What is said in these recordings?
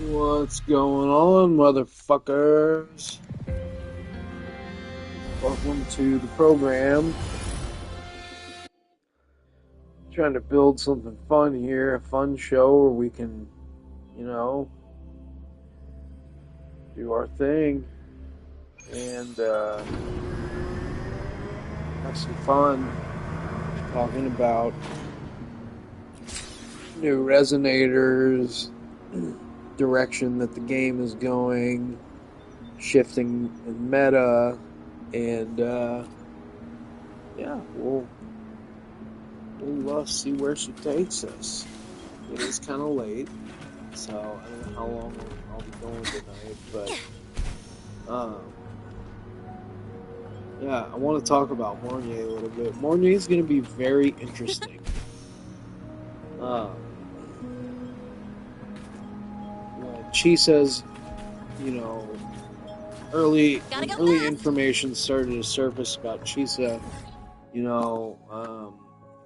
What's going on, motherfuckers? Welcome to the program. Trying to build something fun here, a fun show where we can, do our thing and have some fun talking about new resonators, direction that the game is going, shifting in meta, and we'll see where she takes us. It is kind of late, so I don't know how long I'll be going tonight, but I want to talk about Mornye a little bit. Mornye is going to be very interesting. She says, early information started to surface about Chisa.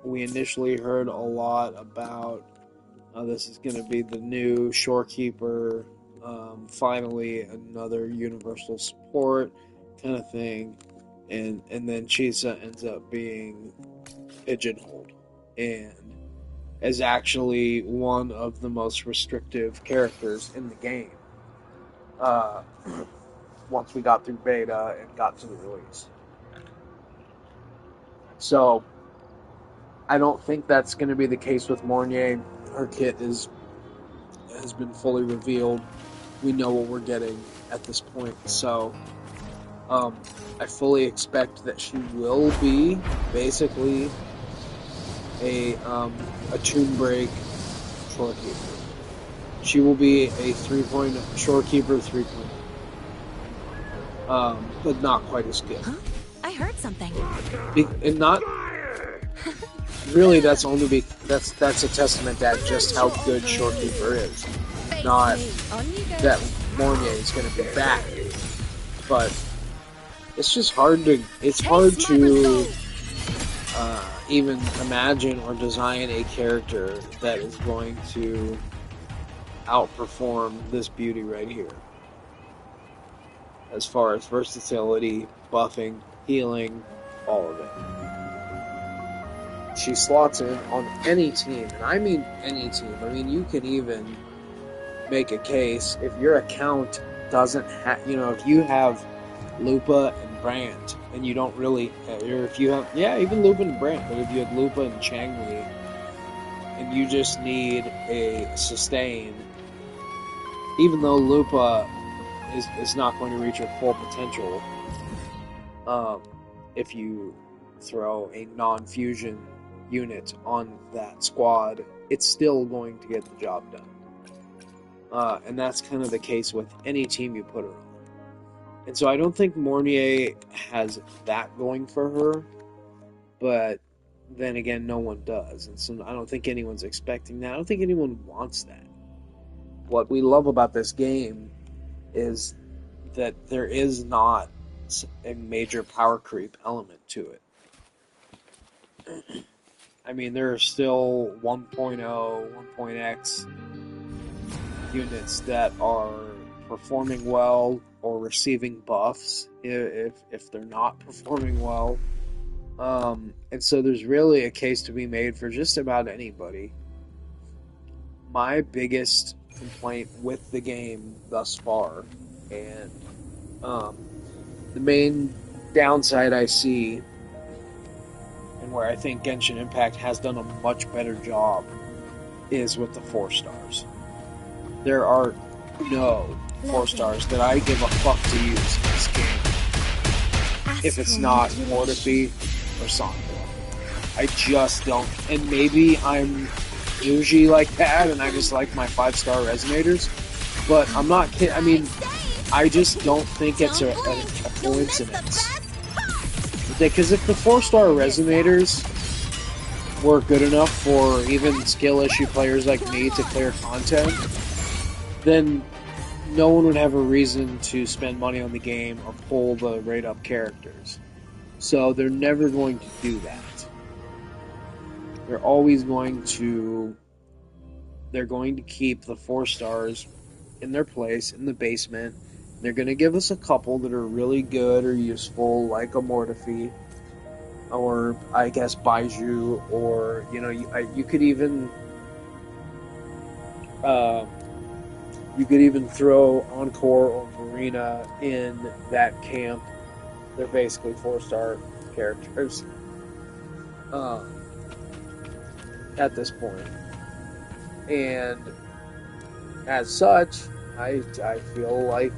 We initially heard a lot about this is going to be the new shorekeeper, finally another universal support kind of thing, and then Chisa ends up being pigeonholed and is actually one of the most restrictive characters in the game. Once we got through beta and got to the release. So, I don't think that's going to be the case with Mornye. Her kit has been fully revealed. We know what we're getting at this point. So, I fully expect that she will be basically a tune break shorekeeper. She will be a 3.0 shorekeeper 3.0. But not quite as good. Huh? I heard something. And not really. That's only that's a testament to just how good shorekeeper is. Not that Mornye is going to be bad, but it's just hard to even imagine or design a character that is going to outperform this beauty right here. As far as versatility, buffing, healing, all of it. She slots in on any team, and I mean any team. I mean, you can even make a case if your account doesn't have, if you have Lupa and Brand, and you don't really, or if you have, even Lupa and Brand, but if you have Lupa and Changli, and you just need a sustain, even though Lupa is not going to reach her full potential, if you throw a non-fusion unit on that squad, it's still going to get the job done. And that's kind of the case with any team you put her on. And so I don't think Mornye has that going for her, but then again, no one does. And so I don't think anyone's expecting that. I don't think anyone wants that. What we love about this game is that there is not a major power creep element to it. I mean, there are still 1.0, 1.x units that are performing well or receiving buffs if they're not performing well. And so there's really a case to be made for just about anybody. My biggest complaint with the game thus far, and the main downside I see, and where I think Genshin Impact has done a much better job, is with the 4 stars. There are no 4 stars that I give a fuck to use in this game if it's not Mortifi or Santo. I just don't. And maybe I'm bougie like that and I just like my 5-star resonators, but I'm not kidding. I mean, I just don't think it's a coincidence. Because if the 4-star resonators were good enough for even skill issue players like me to clear content, then no one would have a reason to spend money on the game or pull the rate up characters. So they're never going to do that. They're always going to keep the 4 stars in their place in the basement. They're going to give us a couple that are really good or useful, like a Mortefi, or I guess Baiju, or you could even uh, throw Encore or Marina in that camp. They're basically 4-star characters uh, at this point, and as such, I feel like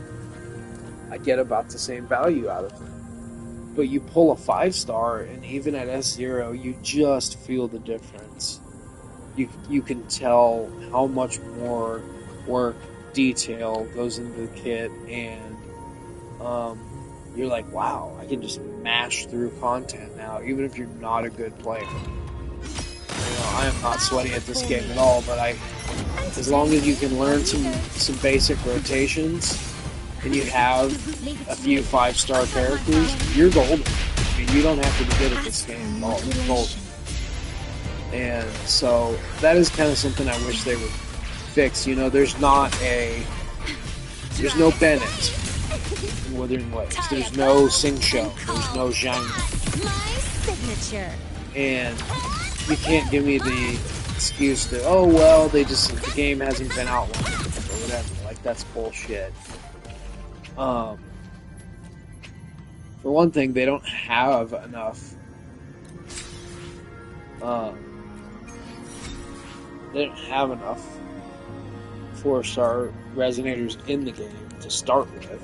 I get about the same value out of it. But you pull a 5-star, and even at S0, you just feel the difference. You can tell how much more work, detail goes into the kit, and you're like, wow, I can just mash through content now, even if you're not a good player. I am not sweaty at this game at all, but as long as you can learn some basic rotations, and you have a few 5-star characters, you're golden. I mean, you don't have to be good at this game at all. You're golden. And so that is kind of something I wish they would fix. There's no Bennett in Wuthering Waifus. There's no Sing Show. There's no Zhang. And you can't give me the excuse that, oh, well, the game hasn't been out long enough or whatever. Like, that's bullshit. For one thing, they don't have enough. They don't have enough 4-star resonators in the game to start with.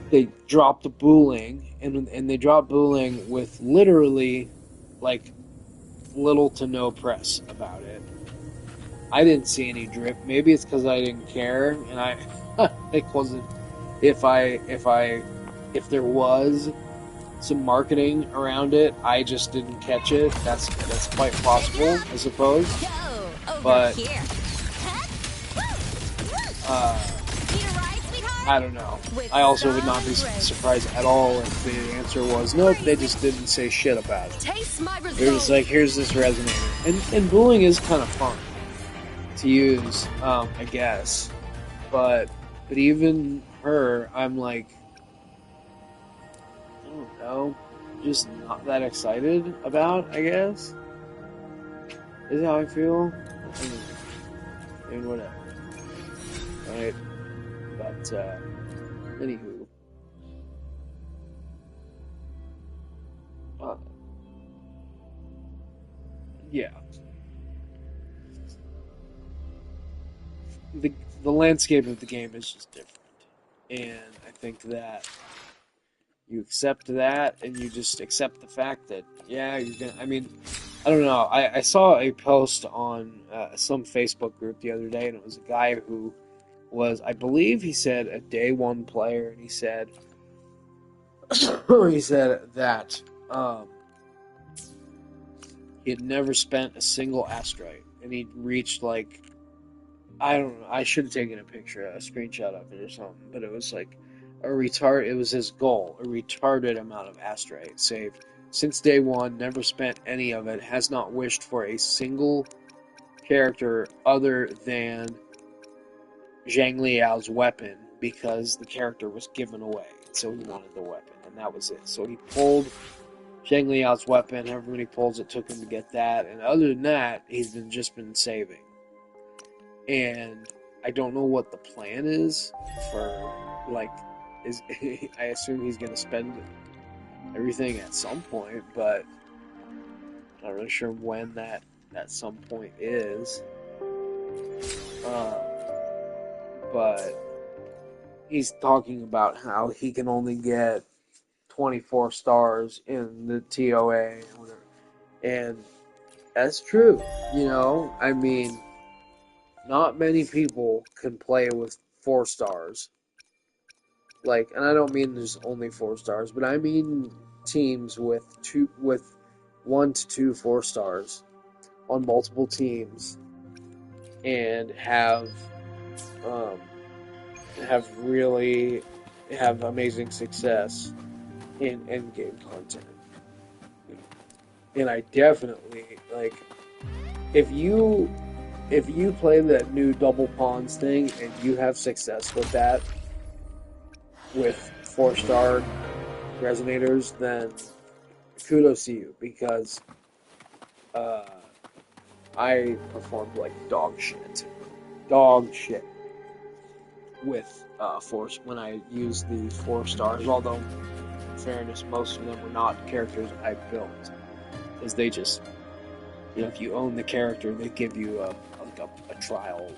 They dropped the booling, and they dropped booling with literally, like, little to no press about it. I didn't see any drip. Maybe it's because I didn't care, and it wasn't. If there was some marketing around it, I just didn't catch it. That's quite possible, I suppose. But I don't know. I also would not be surprised at all if the answer was nope. They just didn't say shit about it. They're just like, here's this resonator, and booling is kind of fun to use, I guess. But even her, I'm like, I don't know, just not that excited about, I guess. Is how I feel. I mean whatever. Right? But, anywho. Yeah. The landscape of the game is just different. And I think that you accept that, and you just accept the fact that, yeah, you're gonna, I mean, I don't know. I saw a post on some Facebook group the other day, and it was a guy who was, I believe he said, a day one player, and he said, that he had never spent a single astrite, and he'd reached, like, I don't know, I should have taken a picture, a screenshot of it or something, but it was like it was his goal, a retarded amount of astrite saved. Since day one, never spent any of it, has not wished for a single character other than Zhang Liao's weapon, because the character was given away, so he wanted the weapon, and that was it. So he pulled Zhang Liao's weapon, however many pulls it took him to get that, and other than that, he's just been saving. And I don't know what the plan is for, like, I assume he's going to spend everything at some point, but I'm not really sure when that some point is. But he's talking about how he can only get 24 stars in the TOA, or whatever. And that's true, I mean, not many people can play with 4 stars. Like, and I don't mean there's only 4 stars, but I mean teams with 1 to 2 4 stars on multiple teams, and have amazing success in endgame content. And I definitely, like, if you if you play that new double pawns thing and you have success with that, with 4-star resonators, then kudos to you, because uh, I performed like dog shit with force when I used the 4 stars. Although, in fairness, most of them were not characters I built, because they just, if you own the character, they give you a trial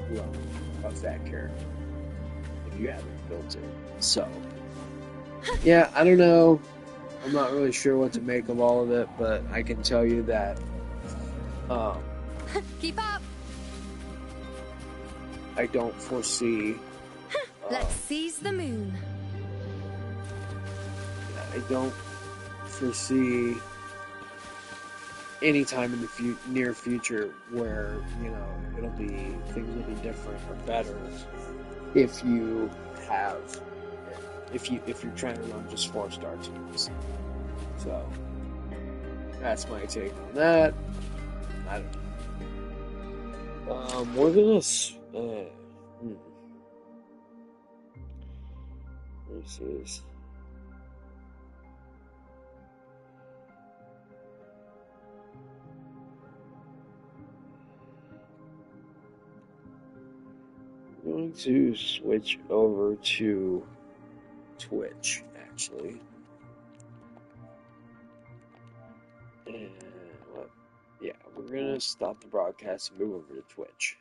run of that character if you haven't built it. So, yeah, I don't know. I'm not really sure what to make of all of it, but I can tell you that keep up. I don't foresee. Let's seize the moon. I don't foresee any time in the near future where things will be different or better if you're trying to run just 4-star teams. So that's my take on that. I don't know. We're gonna this is going to switch over to Twitch, actually. And we're gonna stop the broadcast and move over to Twitch.